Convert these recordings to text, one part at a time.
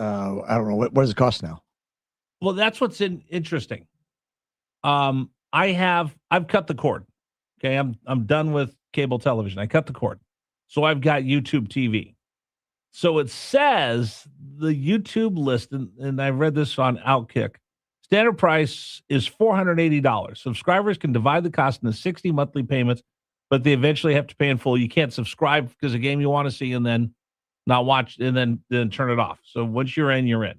I don't know. What does it cost now? Well, that's what's interesting. I've cut the cord. Okay, I'm done with cable television. I cut the cord. So I've got YouTube TV. So it says the YouTube list, and I read this on Outkick. Standard price is $480. Subscribers can divide the cost into 60 monthly payments, but they eventually have to pay in full. You can't subscribe because a game you want to see and then not watch and then turn it off. So once you're in, you're in.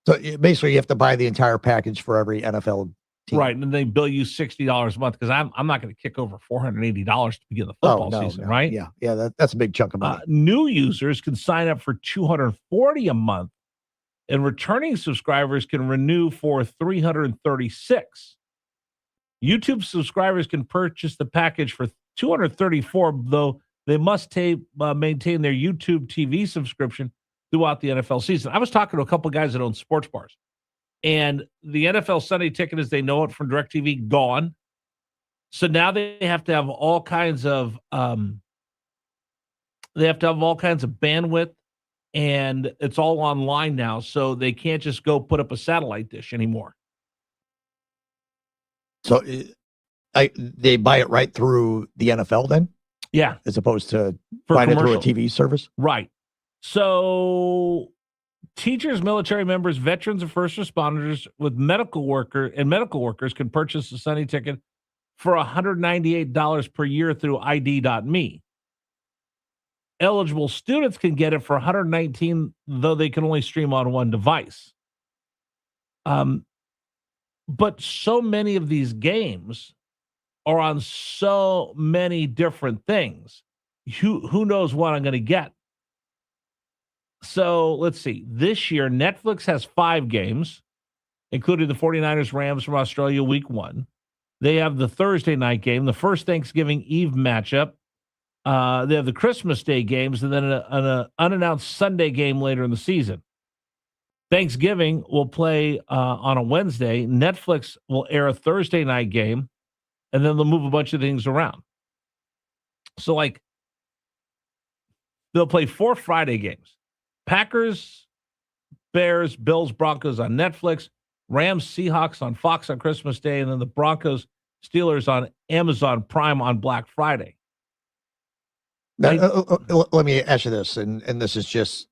So basically, you have to buy the entire package for every NFL team. Right, and they bill you $60 a month because I'm not going to kick over $480 to begin the football season, right? Yeah, that's a big chunk of money. New users can sign up for $240 a month, and returning subscribers can renew for $336. YouTube subscribers can purchase the package for $234, though they must maintain their YouTube TV subscription throughout the NFL season. I was talking to a couple of guys that own sports bars. And the NFL Sunday Ticket, as they know it from DirecTV, gone. So now they have to have all kinds of bandwidth, and it's all online now. So they can't just go put up a satellite dish anymore. So they buy it right through the NFL then? Yeah, as opposed to buying it through a TV service, right? So. Teachers, military members, veterans, and first responders with medical workers can purchase a Sunday Ticket for $198 per year through ID.me. Eligible students can get it for $119, though they can only stream on one device. But so many of these games are on so many different things. Who knows what I'm going to get? So let's see. This year, Netflix has 5 games, including the 49ers Rams from Australia week 1. They have the Thursday night game, the first Thanksgiving Eve matchup. They have the Christmas Day games, and then an unannounced Sunday game later in the season. Thanksgiving will play on a Wednesday. Netflix will air a Thursday night game, and then they'll move a bunch of things around. So, like, they'll play 4 Friday games. Packers, Bears, Bills, Broncos on Netflix, Rams, Seahawks on Fox on Christmas Day, and then the Broncos, Steelers on Amazon Prime on Black Friday. Let me ask you this, and this is just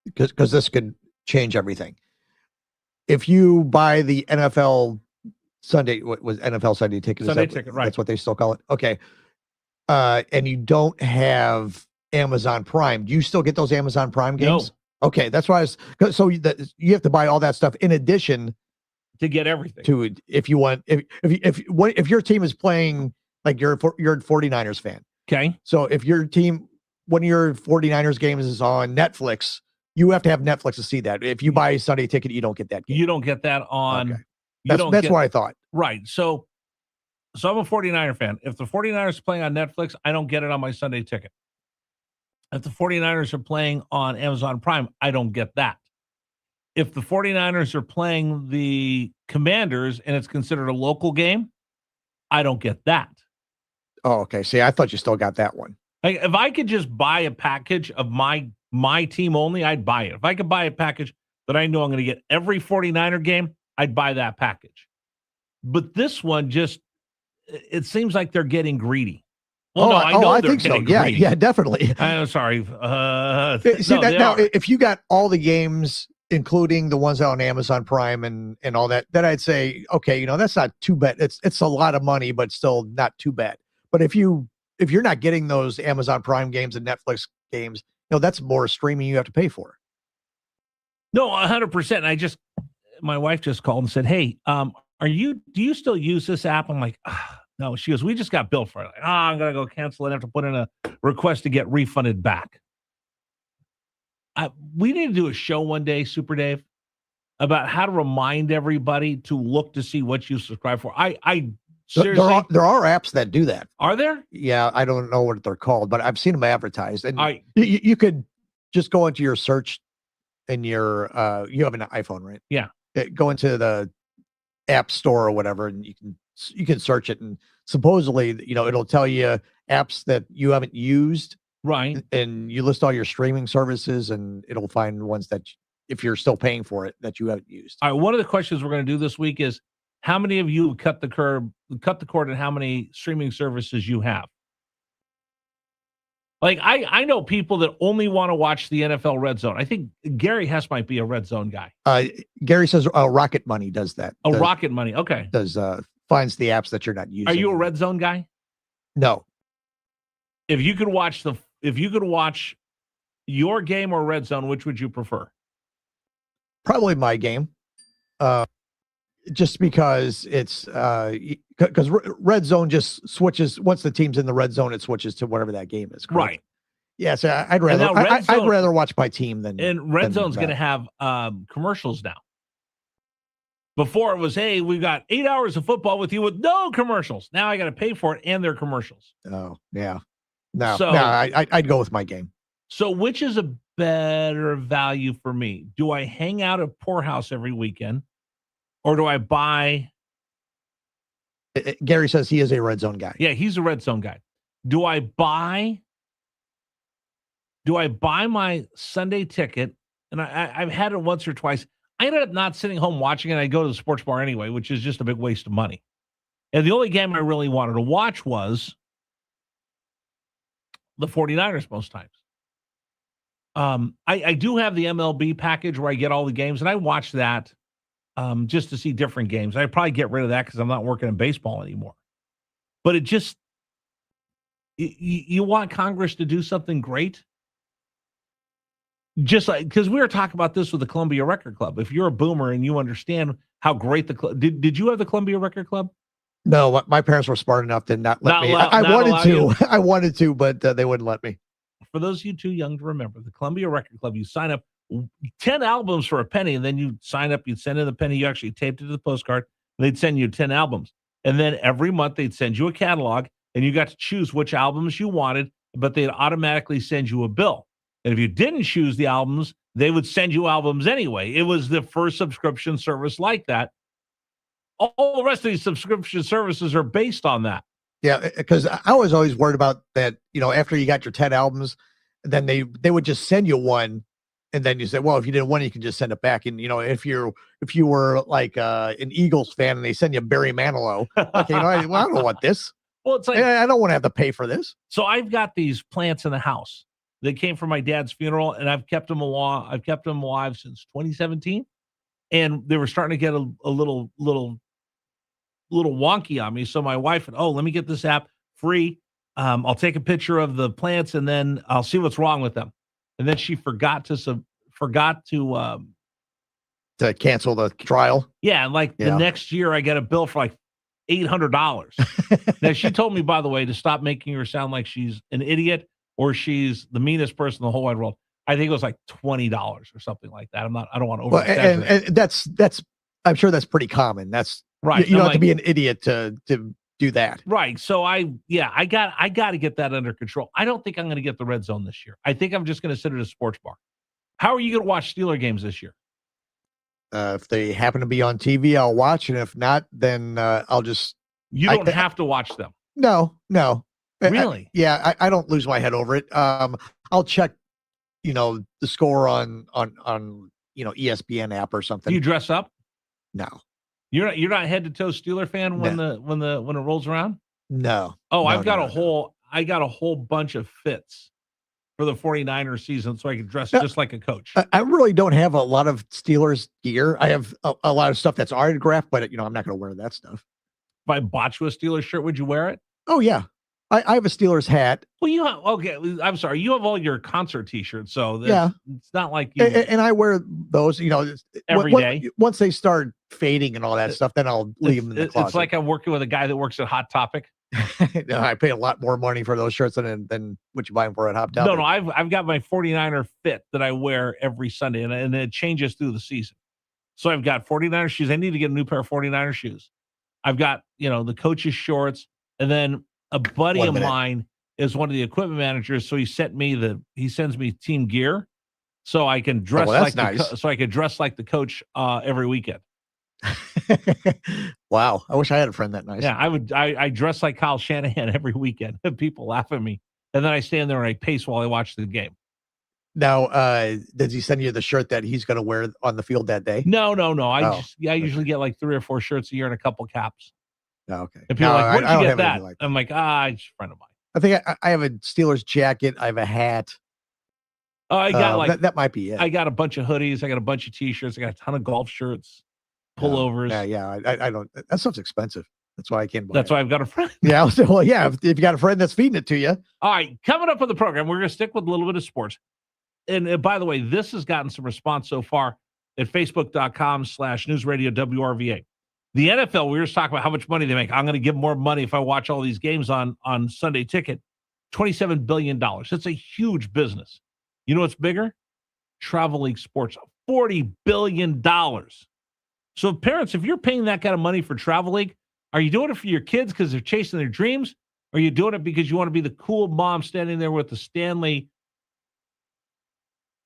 because this could change everything. If you buy the NFL Sunday, what was NFL Sunday Ticket? Sunday Ticket, right? That's what they still call it. Okay, and you don't have Amazon Prime, do you still get those Amazon Prime games? No. Okay, that's why so you have to buy all that stuff in addition to get everything. To if you want if your team is playing, like you're a 49ers fan. Okay. So if your team, one of your 49ers games is on Netflix, you have to have Netflix to see that. If you buy a Sunday Ticket, you don't get that game. You don't get that on. Okay. That's what I thought. Right. So I'm a 49er fan. If the 49ers are playing on Netflix, I don't get it on my Sunday Ticket. If the 49ers are playing on Amazon Prime, I don't get that. If the 49ers are playing the Commanders and it's considered a local game, I don't get that. Oh, okay. See, I thought you still got that one. Like, if I could just buy a package of my team only, I'd buy it. If I could buy a package that I know I'm going to get every 49er game, I'd buy that package. But this one it seems like they're getting greedy. Well, I think so. Yeah, definitely. I'm sorry. Now, if you got all the games, including the ones on Amazon Prime and all that, then I'd say, okay, that's not too bad. It's a lot of money, but still not too bad. But if you're not getting those Amazon Prime games and Netflix games, that's more streaming you have to pay for. No, 100%. My wife just called and said, "Hey, do you still use this app?" I'm like, no. She goes, "We just got billed for it." Like, I'm going to go cancel it. I have to put in a request to get refunded back. We need to do a show one day, Super Dave, about how to remind everybody to look to see what you subscribe for. I seriously, there are apps that do that. Are there? Yeah, I don't know what they're called, but I've seen them advertised. And you could just go into your search and you have an iPhone, right? Yeah. Go into the app store or whatever, and you can search it, and supposedly, it'll tell you apps that you haven't used. Right. And you list all your streaming services, and it'll find ones that if you're still paying for it that you haven't used. All right. One of the questions we're going to do this week is how many of you cut the cord, and how many streaming services you have. Like I know people that only want to watch the NFL Red Zone. I think Gary Hess might be a Red Zone guy. Gary says Rocket Money does that. Rocket Money. Okay. Finds the apps that you're not using. Are you a Red Zone guy? No. If you could watch your game or Red Zone, which would you prefer? Probably my game. Just because it's because Red Zone just switches once the team's in the red zone, it switches to whatever that game is. Correct? Right. Yeah, so I'd rather watch my team than. And Red Zone's going to have commercials now. Before it was, hey, we've got 8 hours of football with you with no commercials. Now I got to pay for it and their commercials. Oh yeah, no, I'd go with my game. So which is a better value for me? Do I hang out at Poorhouse every weekend? Or do I buy? Gary says he is a Red Zone guy. Yeah, he's a Red Zone guy. Do I buy my Sunday ticket? And I've had it once or twice. I ended up not sitting home watching it. I go to the sports bar anyway, which is just a big waste of money. And the only game I really wanted to watch was the 49ers most times. I do have the MLB package where I get all the games, and I watch that. Just to see different games. I'd probably get rid of that because I'm not working in baseball anymore. But it just, you want Congress to do something great? Just like, because we were talking about this with the Columbia Record Club. If you're a boomer and you understand how great the club, did you have the Columbia Record Club? No, my parents were smart enough to not let me. I wanted to. I wanted to, but they wouldn't let me. For those of you too young to remember, the Columbia Record Club, you sign up 10 albums for a penny, and then you sign up, you'd send in the penny, you actually taped it to the postcard, and they'd send you 10 albums. And then every month they'd send you a catalog, and you got to choose which albums you wanted, but they'd automatically send you a bill. And if you didn't choose the albums, they would send you albums anyway. It was the first subscription service like that. All the rest of these subscription services are based on that. Yeah, because I was always worried about that, after you got your 10 albums, then they would just send you one. And then you say, well, if you didn't want it, you can just send it back. And, if you were like an Eagles fan and they send you Barry Manilow, okay, I don't want this. Well, it's like, I don't want to have to pay for this. So I've got these plants in the house. They came from my dad's funeral, and I've kept them alive. I've kept them alive since 2017. And they were starting to get a little wonky on me. So my wife said, let me get this app free. I'll take a picture of the plants and then I'll see what's wrong with them. And then she forgot to cancel the trial. Yeah, and the next year I got a bill for like $800. Now she told me, by the way, to stop making her sound like she's an idiot or she's the meanest person in the whole wide world. I think it was like $20 or something like that. I don't want to over-exaggerate. And that's I'm sure that's pretty common. That's right. You don't have to be an idiot to do that. Right. So I got to get that under control. I don't think I'm going to get the Red Zone this year. I think I'm just going to sit at a sports bar. How are you going to watch Steeler games this year? If they happen to be on TV, I'll watch. And if not, then I'll just. You don't have to watch them. No. Really? I don't lose my head over it. I'll check, the score on ESPN app or something. Do you dress up? No. You're not head to toe Steeler fan when it rolls around? No. Oh, no, I got a whole bunch of fits for the 49ers season so I could dress just like a coach. I really don't have a lot of Steelers gear. I have a lot of stuff that's autographed, but I'm not going to wear that stuff. If I bought you a Steelers shirt, would you wear it? Oh yeah. I have a Steelers hat. Well, I'm sorry. You have all your concert T-shirts, so it's not like you. And I wear those, every day. Once they start fading and all that stuff, then I'll leave them in the closet. It's like I'm working with a guy that works at Hot Topic. I pay a lot more money for those shirts than what you buy them for at Hot Topic. No, I've got my 49er fit that I wear every Sunday, and it changes through the season. So I've got 49er shoes. I need to get a new pair of 49er shoes. I've got the coach's shorts, and then a buddy of mine is one of the equipment managers, so he sends me team gear, so I can dress dress like the coach every weekend. Wow, I wish I had a friend that nice. Yeah, I dress like Kyle Shanahan every weekend. People laugh at me, and then I stand there and I pace while I watch the game. Now, does he send you the shirt that he's going to wear on the field that day? No. I Oh, usually get like 3 or 4 shirts a year and a couple caps. Oh, okay. And people No, are like, where did I you don't get have that? anything like that. I'm like, it's a friend of mine. I think I have a Steelers jacket. I have a hat. Oh, I got that might be it. I got a bunch of hoodies. I got a bunch of T-shirts. I got a ton of golf shirts, pullovers. Yeah. I don't. That stuff's expensive. That's why I can't buy That's it. why I've got a friend. Yeah. Well, yeah. If you got a friend that's feeding it to you. All right. Coming up on the program, we're going to stick with a little bit of sports. And by the way, this has gotten some response so far at Facebook.com/newsradio WRVA. The NFL, we were just talking about how much money they make. I'm going to give more money if I watch all these games on Sunday Ticket. $27 billion. That's a huge business. You know what's bigger? Travel League Sports, $40 billion. So parents, if you're paying that kind of money for Travel League, are you doing it for your kids because they're chasing their dreams? Or are you doing it because you want to be the cool mom standing there with the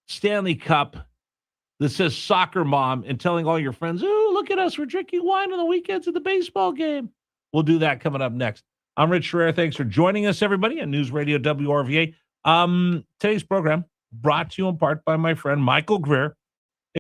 Stanley Cup that says soccer mom and telling all your friends, oh, look at us. We're drinking wine on the weekends at the baseball game. We'll do that coming up next. I'm Rich Ferrer. Thanks for joining us, everybody, on News Radio WRVA. Today's program brought to you in part by my friend Michael Greer